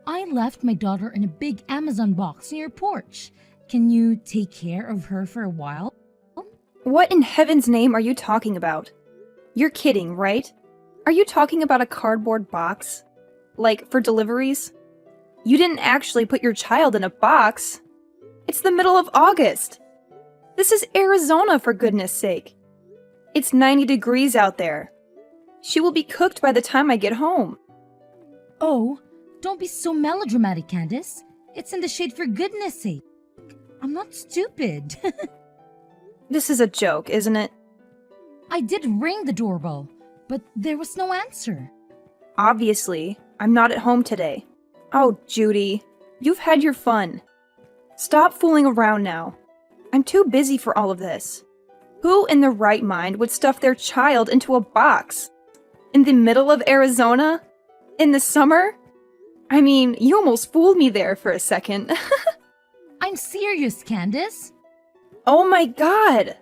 I left my daughter in a big Amazon box near your porch. Can you take care of her for a while? What in heaven's name are you talking about? You're kidding, right? Are you talking about a cardboard box? Like, for deliveries? You didn't actually put your child in a box. It's the middle of August. This is Arizona, for goodness sake. It's 90 degrees out there. She will be cooked by the time I get home. Oh, don't be so melodramatic, Candace. It's in the shade for goodness sake. I'm not stupid. This is a joke, isn't it? I did ring the doorbell, but there was no answer. Obviously, I'm not at home today. Oh, Judy, you've had your fun. Stop fooling around now. I'm too busy for all of this. Who in their right mind would stuff their child into a box? In the middle of Arizona? In the summer? I mean, you almost fooled me there for a second. I'm serious, Candace. Oh my god!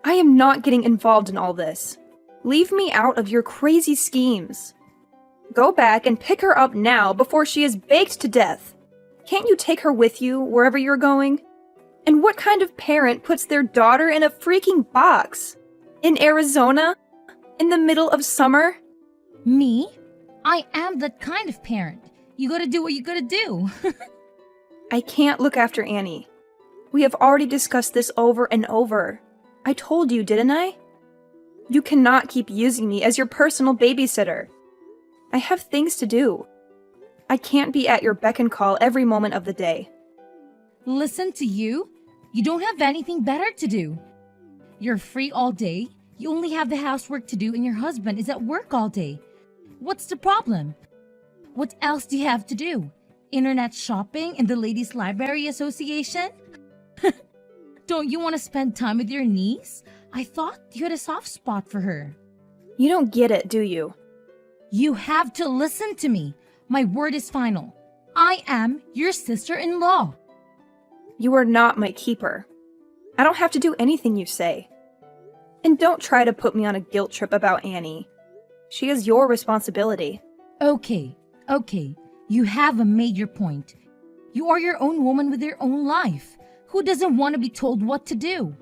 I am not getting involved in all this. Leave me out of your crazy schemes. Go back and pick her up now before she is baked to death. Can't you take her with you wherever you're going? And what kind of parent puts their daughter in a freaking box? In Arizona? In the middle of summer? Me? I am that kind of parent. You gotta do what you gotta do. I can't look after Annie. We have already discussed this over and over. I told you, didn't I? You cannot keep using me as your personal babysitter. I have things to do. I can't be at your beck and call every moment of the day. Listen to you? You don't have anything better to do. You're free all day, you only have the housework to do, and your husband is at work all day. What's the problem? What else do you have to do? Internet shopping and the Ladies Library Association? Don't you want to spend time with your niece? I thought you had a soft spot for her. You don't get it, do you? You have to listen to me. My word is final. I am your sister-in-law. You are not my keeper. I don't have to do anything you say. And don't try to put me on a guilt trip about Annie. She is your responsibility. Okay. You have made your point. You are your own woman with your own life. Who doesn't want to be told what to do?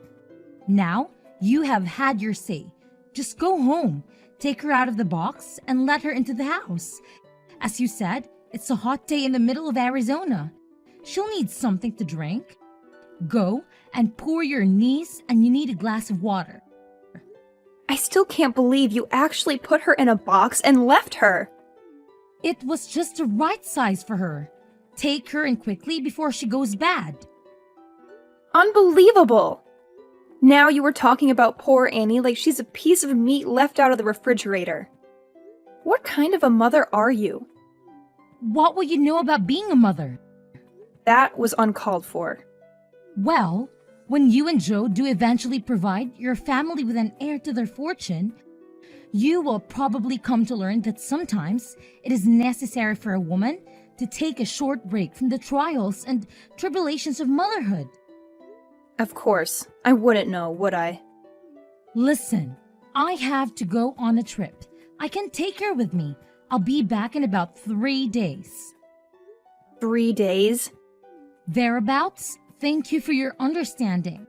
Now, you have had your say. Just go home, take her out of the box, and let her into the house. As you said, it's a hot day in the middle of Arizona. She'll need something to drink. Go and pour your niece, and you need a glass of water. I still can't believe you actually put her in a box and left her. It was just the right size for her. Take her in quickly before she goes bad. Unbelievable! Now you were talking about poor Annie like she's a piece of meat left out of the refrigerator. What kind of a mother are you? What will you know about being a mother? That was uncalled for. Well, when you and Joe do eventually provide your family with an heir to their fortune, you will probably come to learn that sometimes it is necessary for a woman to take a short break from the trials and tribulations of motherhood. Of course, I wouldn't know, would I? Listen, I have to go on a trip. I can take her with me. I'll be back in about 3 days. 3 days? Thereabouts. Thank you for your understanding.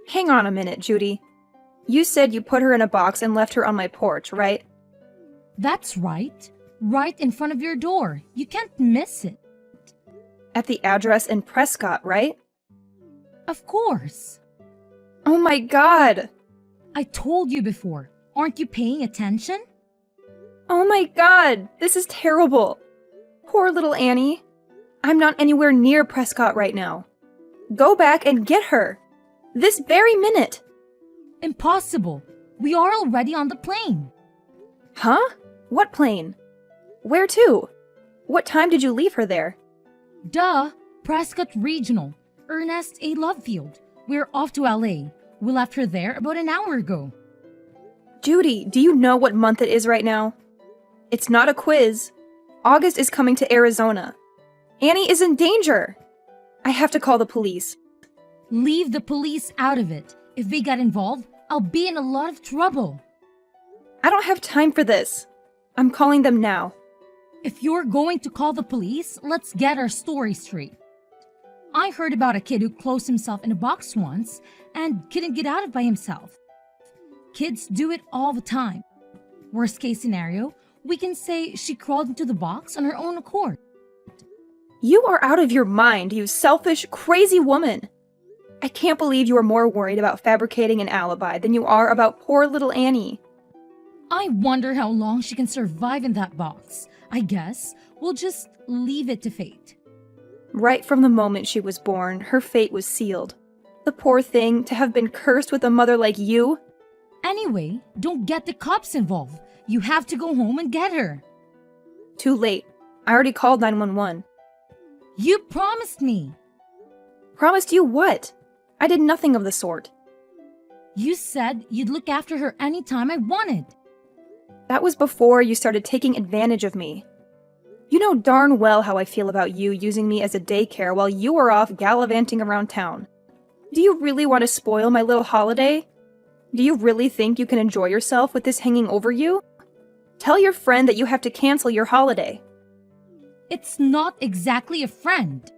Hang on a minute, Judy. You said you put her in a box and left her on my porch, right? That's right. Right in front of your door. You can't miss it. At the address in Prescott, right? Of course. Oh my god! I told you before. Aren't you paying attention? Oh my god! This is terrible! Poor little Annie. I'm not anywhere near Prescott right now. Go back and get her! This very minute! Impossible. We are already on the plane. Huh? What plane? Where to? What time did you leave her there? Duh. Prescott Regional. Ernest A. Lovefield. We're off to LA. We left her there about an hour ago. Judy, do you know what month it is right now? It's not a quiz. August is coming to Arizona. Annie is in danger. I have to call the police. Leave the police out of it. If they get involved, I'll be in a lot of trouble. I don't have time for this. I'm calling them now. If you're going to call the police, let's get our story straight. I heard about a kid who closed himself in a box once and couldn't get out of it by himself. Kids do it all the time. Worst case scenario, we can say she crawled into the box on her own accord. You are out of your mind, you selfish, crazy woman. I can't believe you are more worried about fabricating an alibi than you are about poor little Annie. I wonder how long she can survive in that box. I guess we'll just leave it to fate. Right from the moment she was born, her fate was sealed. The poor thing, to have been cursed with a mother like you. Anyway, don't get the cops involved. You have to go home and get her. Too late. I already called 911. You promised me. Promised you what? I did nothing of the sort. You said you'd look after her anytime I wanted. That was before you started taking advantage of me. You know darn well how I feel about you using me as a daycare while you are off gallivanting around town. Do you really want to spoil my little holiday? Do you really think you can enjoy yourself with this hanging over you? Tell your friend that you have to cancel your holiday. It's not exactly a friend.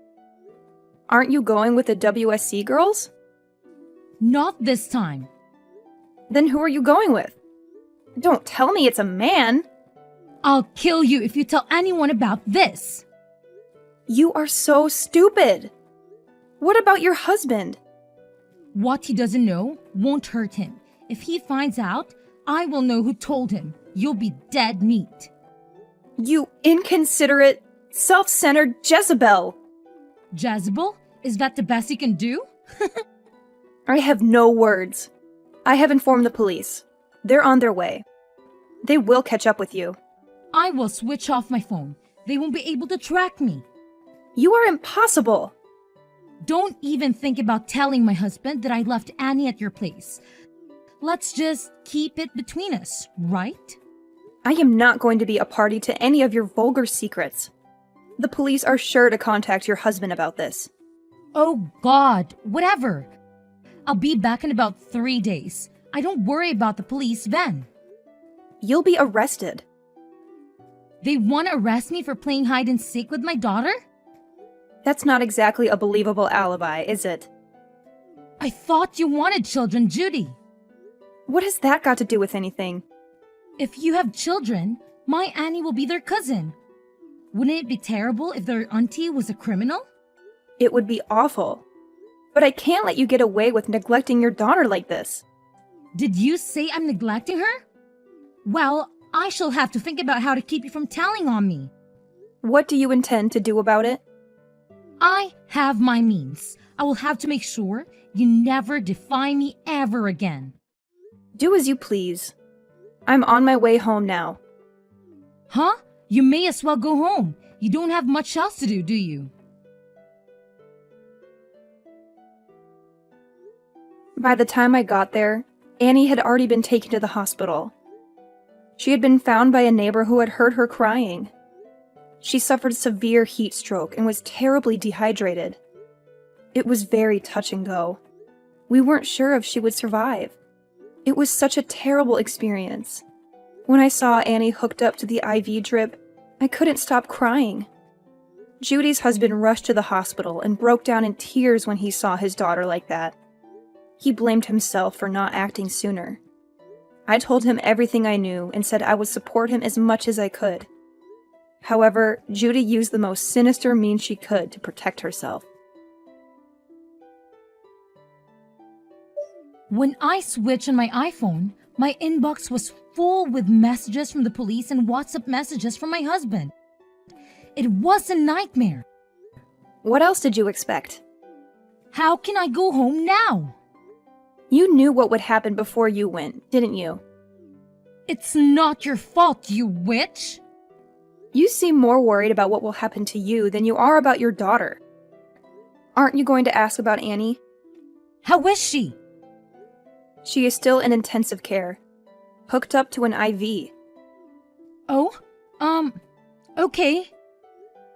Aren't you going with the WSC girls? Not this time. Then who are you going with? Don't tell me it's a man! I'll kill you if you tell anyone about this. You are so stupid! What about your husband? What he doesn't know won't hurt him. If he finds out, I will know who told him. You'll be dead meat. You inconsiderate, self-centered Jezebel! Jezebel? Is that the best you can do? I have no words. I have informed the police. They're on their way. They will catch up with you. I will switch off my phone. They won't be able to track me. You are impossible! Don't even think about telling my husband that I left Annie at your place. Let's just keep it between us, right? I am not going to be a party to any of your vulgar secrets. The police are sure to contact your husband about this. Oh God, whatever. I'll be back in about 3 days. I don't worry about the police then. You'll be arrested. They want to arrest me for playing hide and seek with my daughter? That's not exactly a believable alibi, is it? I thought you wanted children, Judy. What has that got to do with anything? If you have children, my Annie will be their cousin. Wouldn't it be terrible if their auntie was a criminal? It would be awful. But I can't let you get away with neglecting your daughter like this. Did you say I'm neglecting her? Well, I shall have to think about how to keep you from telling on me. What do you intend to do about it? I have my means. I will have to make sure you never defy me ever again. Do as you please. I'm on my way home now. Huh? You may as well go home. You don't have much else to do you? By the time I got there, Annie had already been taken to the hospital. She had been found by a neighbor who had heard her crying. She suffered severe heat stroke and was terribly dehydrated. It was very touch and go. We weren't sure if she would survive. It was such a terrible experience. When I saw Annie hooked up to the IV drip, I couldn't stop crying. Judy's husband rushed to the hospital and broke down in tears when he saw his daughter like that. He blamed himself for not acting sooner. I told him everything I knew and said I would support him as much as I could. However, Judy used the most sinister means she could to protect herself. When I switched on my iPhone, my inbox was full with messages from the police and WhatsApp messages from my husband. It was a nightmare. What else did you expect? How can I go home now? You knew what would happen before you went, didn't you? It's not your fault, you witch! You seem more worried about what will happen to you than you are about your daughter. Aren't you going to ask about Annie? How is she? She is still in intensive care, hooked up to an IV. Oh, okay.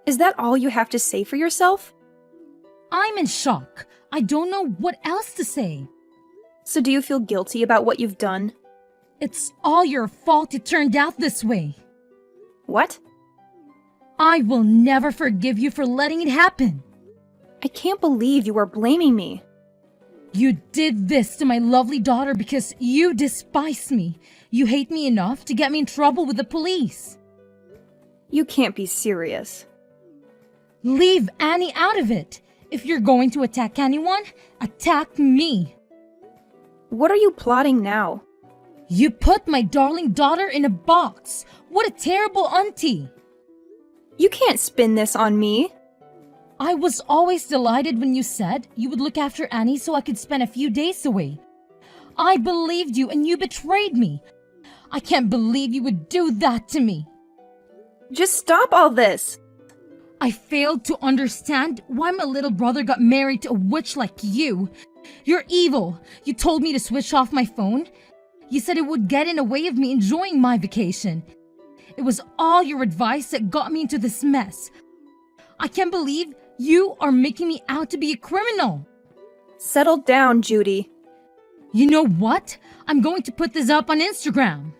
Is that all you have to say for yourself? I'm in shock. I don't know what else to say. So do you feel guilty about what you've done? It's all your fault it turned out this way. What? I will never forgive you for letting it happen. I can't believe you are blaming me. You did this to my lovely daughter because you despise me. You hate me enough to get me in trouble with the police. You can't be serious. Leave Annie out of it. If you're going to attack anyone, attack me. What are you plotting now? You put my darling daughter in a box. What a terrible auntie. You can't spin this on me. I was always delighted when you said you would look after Annie so I could spend a few days away. I believed you and you betrayed me. I can't believe you would do that to me. Just stop all this. I failed to understand why my little brother got married to a witch like you. You're evil. You told me to switch off my phone. You said it would get in the way of me enjoying my vacation. It was all your advice that got me into this mess. I can't believe you are making me out to be a criminal. Settle down, Judy. You know what? I'm going to put this up on Instagram.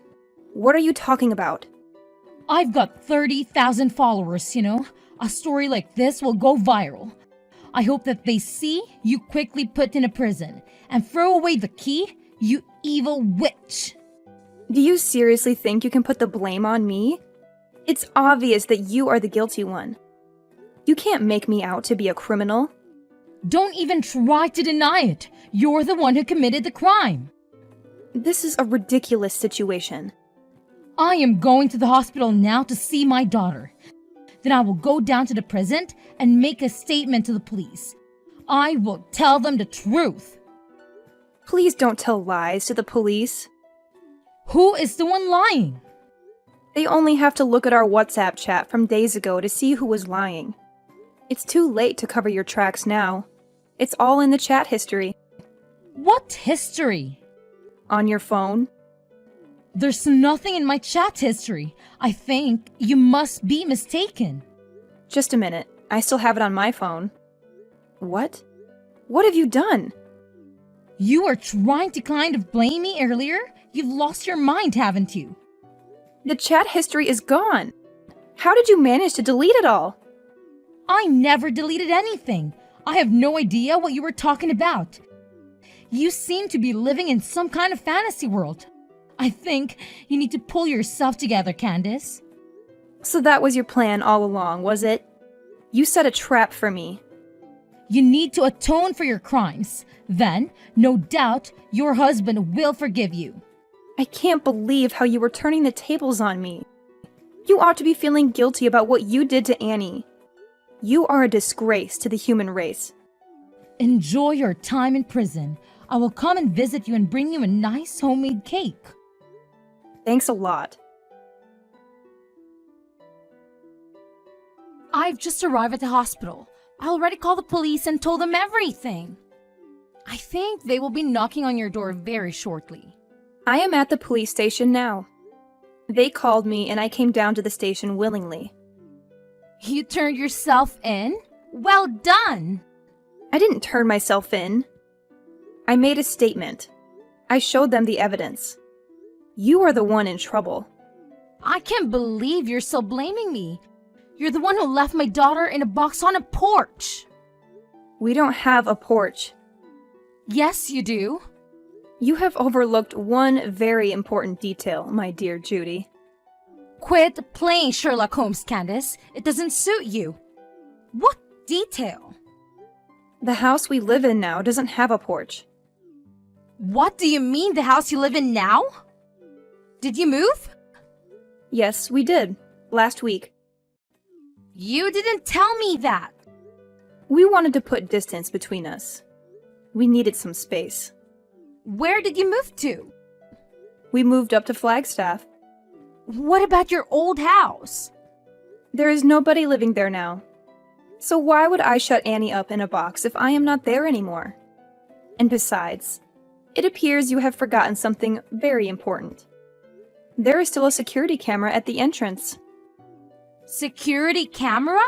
What are you talking about? I've got 30,000 followers, A story like this will go viral. I hope that they see you quickly put in a prison and throw away the key, you evil witch. Do you seriously think you can put the blame on me? It's obvious that you are the guilty one. You can't make me out to be a criminal. Don't even try to deny it. You're the one who committed the crime. This is a ridiculous situation. I am going to the hospital now to see my daughter. Then I will go down to the prison and make a statement to the police. I will tell them the truth. Please don't tell lies to the police. Who is the one lying? They only have to look at our WhatsApp chat from days ago to see who was lying. It's too late to cover your tracks now. It's all in the chat history. What history? On your phone. There's nothing in my chat history. I think you must be mistaken. Just a minute. I still have it on my phone. What? What have you done? You were trying to kind of blame me earlier? You've lost your mind, haven't you? The chat history is gone. How did you manage to delete it all? I never deleted anything. I have no idea what you were talking about. You seem to be living in some kind of fantasy world. I think you need to pull yourself together, Candace. So that was your plan all along, was it? You set a trap for me. You need to atone for your crimes. Then, no doubt, your husband will forgive you. I can't believe how you were turning the tables on me. You ought to be feeling guilty about what you did to Annie. You are a disgrace to the human race. Enjoy your time in prison. I will come and visit you and bring you a nice homemade cake. Thanks a lot. I've just arrived at the hospital. I already called the police and told them everything. I think they will be knocking on your door very shortly. I am at the police station now. They called me and I came down to the station willingly. You turned yourself in? Well done! I didn't turn myself in. I made a statement. I showed them the evidence. You are the one in trouble. I can't believe you're still blaming me. You're the one who left my daughter in a box on a porch. We don't have a porch. Yes, you do. You have overlooked one very important detail, my dear Judy. Quit playing Sherlock Holmes, Candace. It doesn't suit you. What detail? The house we live in now doesn't have a porch. What do you mean, the house you live in now? Did you move? Yes, we did. Last week. You didn't tell me that. We wanted to put distance between us. We needed some space. Where did you move to? We moved up to Flagstaff. What about your old house? There is nobody living there now. So why would I shut Annie up in a box if I am not there anymore? And besides, it appears you have forgotten something very important. There is still a security camera at the entrance. Security camera?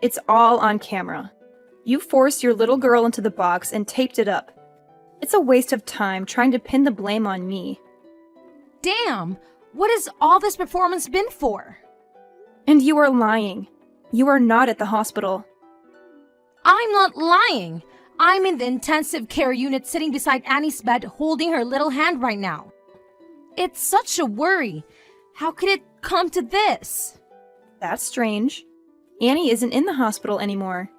It's all on camera. You forced your little girl into the box and taped it up. It's a waste of time trying to pin the blame on me. Damn! What has all this performance been for? And you are lying. You are not at the hospital. I'm not lying. I'm in the intensive care unit sitting beside Annie's bed holding her little hand right now. It's such a worry. How could it come to this? That's strange. Annie isn't in the hospital anymore.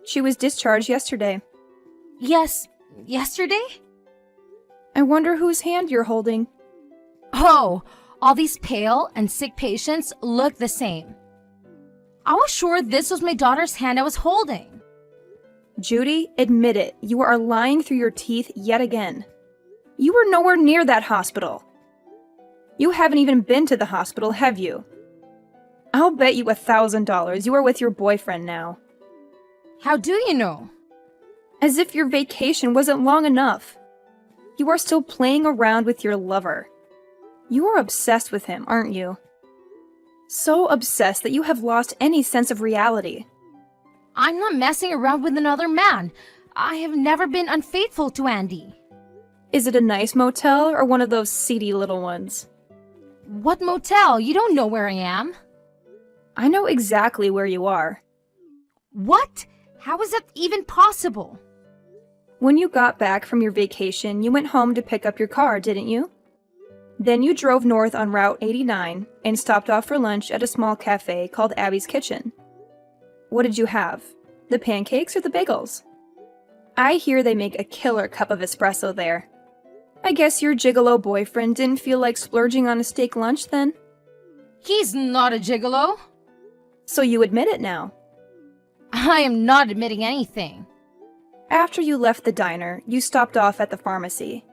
She was discharged yesterday. Yes, yesterday? I wonder whose hand you're holding. Oh, all these pale and sick patients look the same. I was sure this was my daughter's hand I was holding. Judy, admit it. You are lying through your teeth yet again. You were nowhere near that hospital. You haven't even been to the hospital, have you? I'll bet you $1,000 you are with your boyfriend now. How do you know? As if your vacation wasn't long enough. You are still playing around with your lover. You are obsessed with him, aren't you? So obsessed that you have lost any sense of reality. I'm not messing around with another man. I have never been unfaithful to Andy. Is it a nice motel or one of those seedy little ones? What motel? You don't know where I am. I know exactly where you are. What? How is that even possible? When you got back from your vacation, you went home to pick up your car, didn't you? Then you drove north on Route 89 and stopped off for lunch at a small cafe called Abby's Kitchen. What did you have? The pancakes or the bagels? I hear they make a killer cup of espresso there. I guess your gigolo boyfriend didn't feel like splurging on a steak lunch then? He's not a gigolo. So you admit it now. I am not admitting anything. After you left the diner, you stopped off at the pharmacy.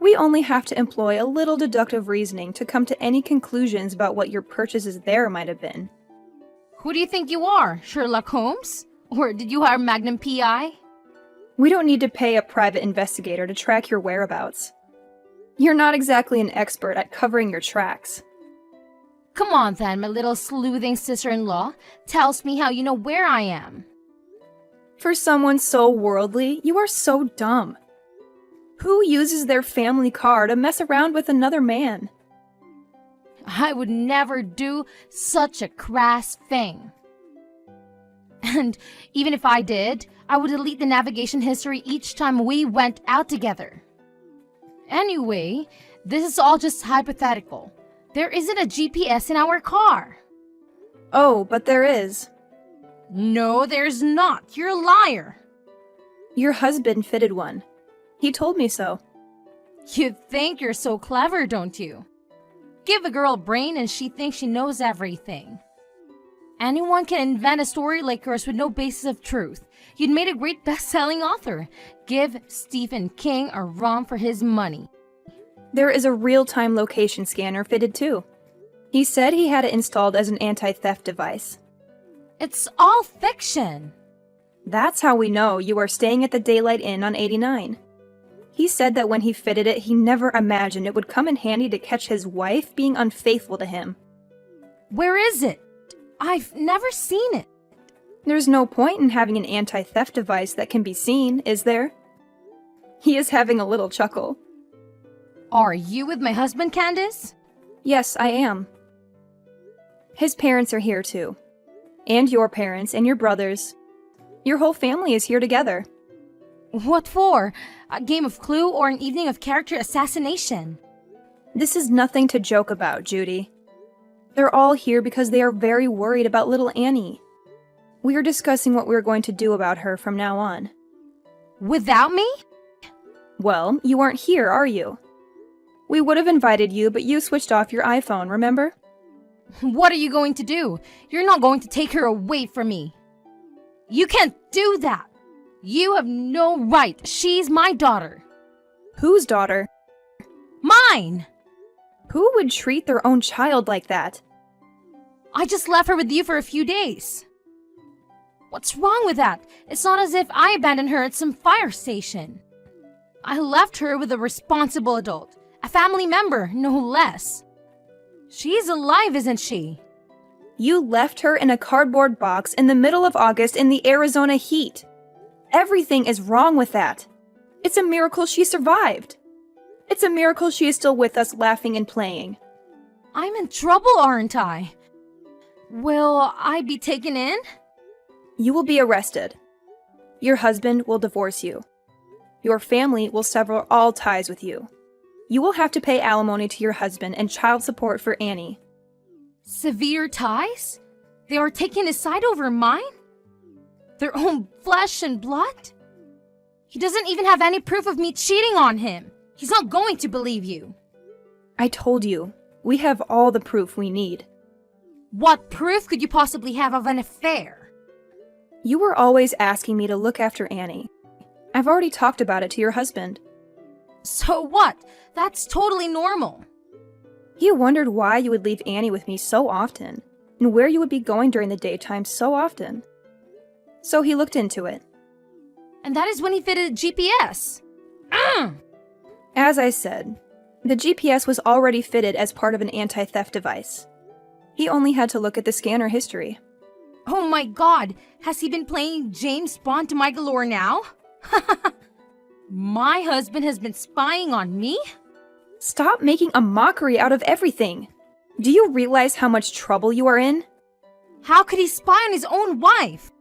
We only have to employ a little deductive reasoning to come to any conclusions about what your purchases there might have been. Who do you think you are, Sherlock Holmes? Or did you hire Magnum P.I.? We don't need to pay a private investigator to track your whereabouts. You're not exactly an expert at covering your tracks. Come on then, my little sleuthing sister-in-law. Tells me how you know where I am. For someone so worldly, you are so dumb. Who uses their family car to mess around with another man? I would never do such a crass thing. And even if I did, I would delete the navigation history each time we went out together. Anyway, this is all just hypothetical. There isn't a GPS in our car. Oh, but there is. No, there's not. You're a liar. Your husband fitted one. He told me so. You think you're so clever, don't you? Give a girl a brain and she thinks she knows everything. Anyone can invent a story like yours with no basis of truth. You'd made a great best-selling author. Give Stephen King a run for his money. There is a real-time location scanner fitted too. He said he had it installed as an anti-theft device. It's all fiction. That's how we know you are staying at the Daylight Inn on 89. He said that when he fitted it, he never imagined it would come in handy to catch his wife being unfaithful to him. Where is it? I've never seen it. There's no point in having an anti-theft device that can be seen, is there? He is having a little chuckle. Are you with my husband, Candace? Yes, I am. His parents are here too. And your parents and your brothers. Your whole family is here together. What for? A game of Clue or an evening of character assassination? This is nothing to joke about, Judy. They're all here because they are very worried about little Annie. We are discussing what we're going to do about her from now on. Without me? Well, you aren't here, are you? We would have invited you, but you switched off your iPhone, remember? What are you going to do? You're not going to take her away from me. You can't do that. You have no right. She's my daughter. Whose daughter? Mine! Who would treat their own child like that? I just left her with you for a few days. What's wrong with that? It's not as if I abandoned her at some fire station. I left her with a responsible adult, a family member, no less. She's alive, isn't she? You left her in a cardboard box in the middle of August in the Arizona heat. Everything is wrong with that. It's a miracle she survived. It's a miracle she is still with us laughing and playing. I'm in trouble, aren't I? Will I be taken in? You will be arrested. Your husband will divorce you. Your family will sever all ties with you. You will have to pay alimony to your husband and child support for Annie. Severe ties? They are taking his side over mine? Their own flesh and blood? He doesn't even have any proof of me cheating on him. He's not going to believe you. I told you, we have all the proof we need. What proof could you possibly have of an affair? You were always asking me to look after Annie. I've already talked about it to your husband. So what? That's totally normal. He wondered why you would leave Annie with me so often, and where you would be going during the daytime so often. So he looked into it. And that is when he fitted a GPS. As I said, the GPS was already fitted as part of an anti-theft device. He only had to look at the scanner history. Oh my god, has he been playing James Bond to my galore now? My husband has been spying on me? Stop making a mockery out of everything. Do you realize how much trouble you are in? How could he spy on his own wife?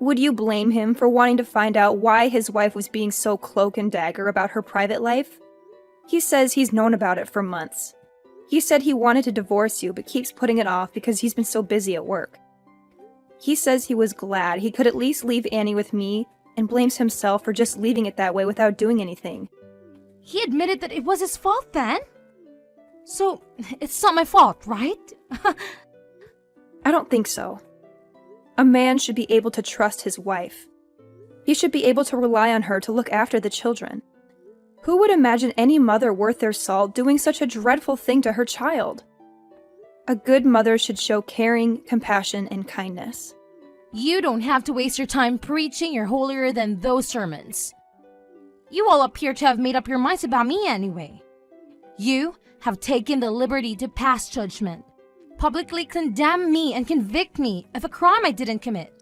Would you blame him for wanting to find out why his wife was being so cloak and dagger about her private life? He says he's known about it for months. He said he wanted to divorce you but keeps putting it off because he's been so busy at work. He says he was glad he could at least leave Annie with me and blames himself for just leaving it that way without doing anything. He admitted that it was his fault then? So, it's not my fault, right? I don't think so. A man should be able to trust his wife. He should be able to rely on her to look after the children. Who would imagine any mother worth their salt doing such a dreadful thing to her child? A good mother should show caring, compassion, and kindness. You don't have to waste your time preaching you're holier than those sermons. You all appear to have made up your minds about me anyway. You have taken the liberty to pass judgment, publicly condemn me and convict me of a crime I didn't commit,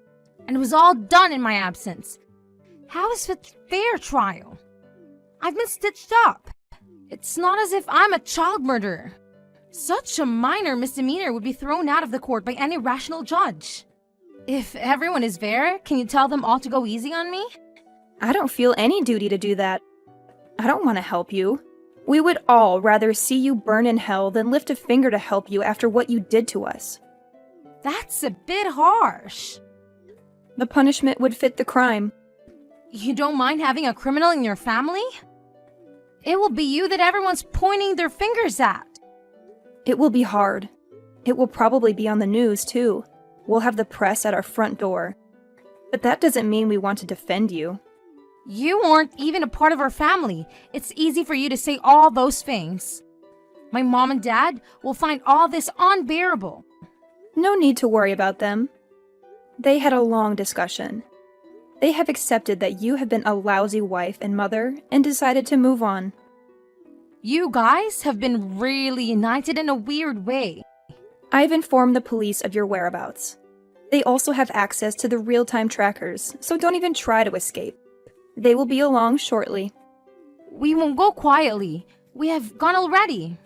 and it was all done in my absence. How is it fair trial? I've been stitched up. It's not as if I'm a child murderer. Such a minor misdemeanor would be thrown out of the court by any rational judge. If everyone is fair, can you tell them all to go easy on me? I don't feel any duty to do that. I don't want to help you. We would all rather see you burn in hell than lift a finger to help you after what you did to us. That's a bit harsh. The punishment would fit the crime. You don't mind having a criminal in your family? It will be you that everyone's pointing their fingers at. It will be hard. It will probably be on the news, too. We'll have the press at our front door. But that doesn't mean we want to defend you. You aren't even a part of our family. It's easy for you to say all those things. My mom and dad will find all this unbearable. No need to worry about them. They had a long discussion. They have accepted that you have been a lousy wife and mother and decided to move on. You guys have been really united in a weird way. I've informed the police of your whereabouts. They also have access to the real-time trackers, so don't even try to escape. They will be along shortly. We won't go quietly. We have gone already.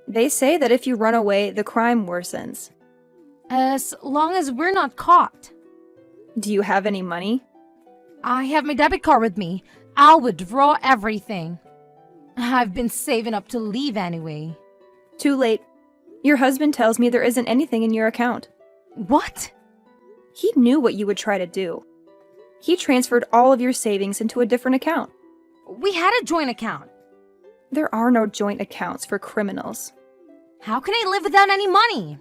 They say that if you run away, the crime worsens. As long as we're not caught. Do you have any money? I have my debit card with me. I'll withdraw everything. I've been saving up to leave anyway. Too late. Your husband tells me there isn't anything in your account. What? He knew what you would try to do. He transferred all of your savings into a different account. We had a joint account. There are no joint accounts for criminals. How can I live without any money?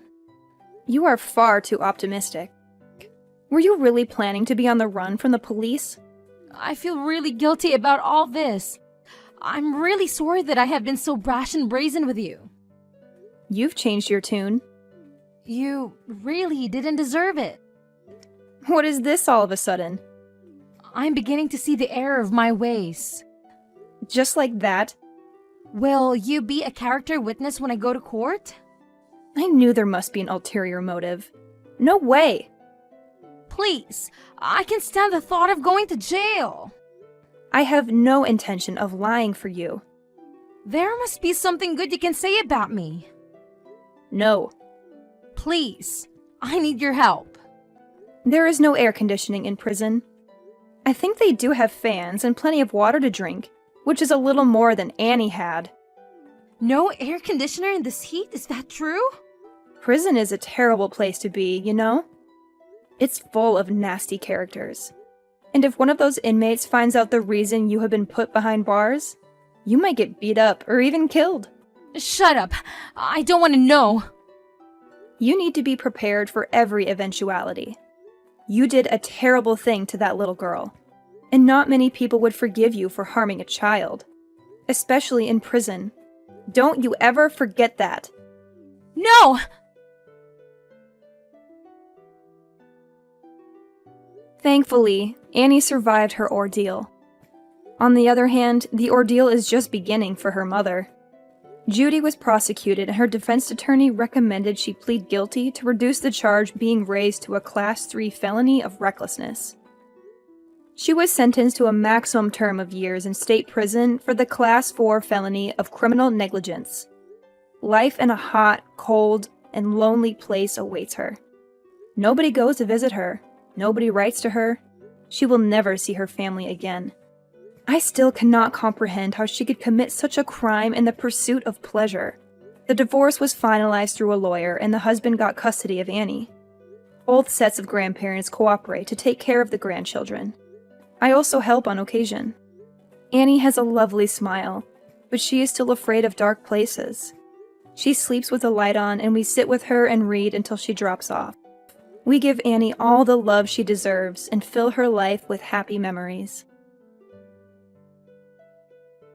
You are far too optimistic. Were you really planning to be on the run from the police? I feel really guilty about all this. I'm really sorry that I have been so brash and brazen with you. You've changed your tune. You really didn't deserve it. What is this all of a sudden? I'm beginning to see the error of my ways. Just like that? Will you be a character witness when I go to court? I knew there must be an ulterior motive. No way! Please, I can stand the thought of going to jail. I have no intention of lying for you. There must be something good you can say about me. No. Please, I need your help. There is no air conditioning in prison. I think they do have fans and plenty of water to drink, which is a little more than Annie had. No air conditioner in this heat? Is that true? Prison is a terrible place to be, you know? It's full of nasty characters. And if one of those inmates finds out the reason you have been put behind bars, you might get beat up or even killed. Shut up. I don't want to know. You need to be prepared for every eventuality. You did a terrible thing to that little girl, and not many people would forgive you for harming a child, especially in prison. Don't you ever forget that. No! Thankfully, Annie survived her ordeal. On the other hand, the ordeal is just beginning for her mother. Judy was prosecuted and her defense attorney recommended she plead guilty to reduce the charge being raised to a Class 3 felony of recklessness. She was sentenced to a maximum term of years in state prison for the Class 4 felony of criminal negligence. Life in a hot, cold, and lonely place awaits her. Nobody goes to visit her. Nobody writes to her. She will never see her family again. I still cannot comprehend how she could commit such a crime in the pursuit of pleasure. The divorce was finalized through a lawyer and the husband got custody of Annie. Both sets of grandparents cooperate to take care of the grandchildren. I also help on occasion. Annie has a lovely smile, but she is still afraid of dark places. She sleeps with the light on and we sit with her and read until she drops off. We give Annie all the love she deserves and fill her life with happy memories.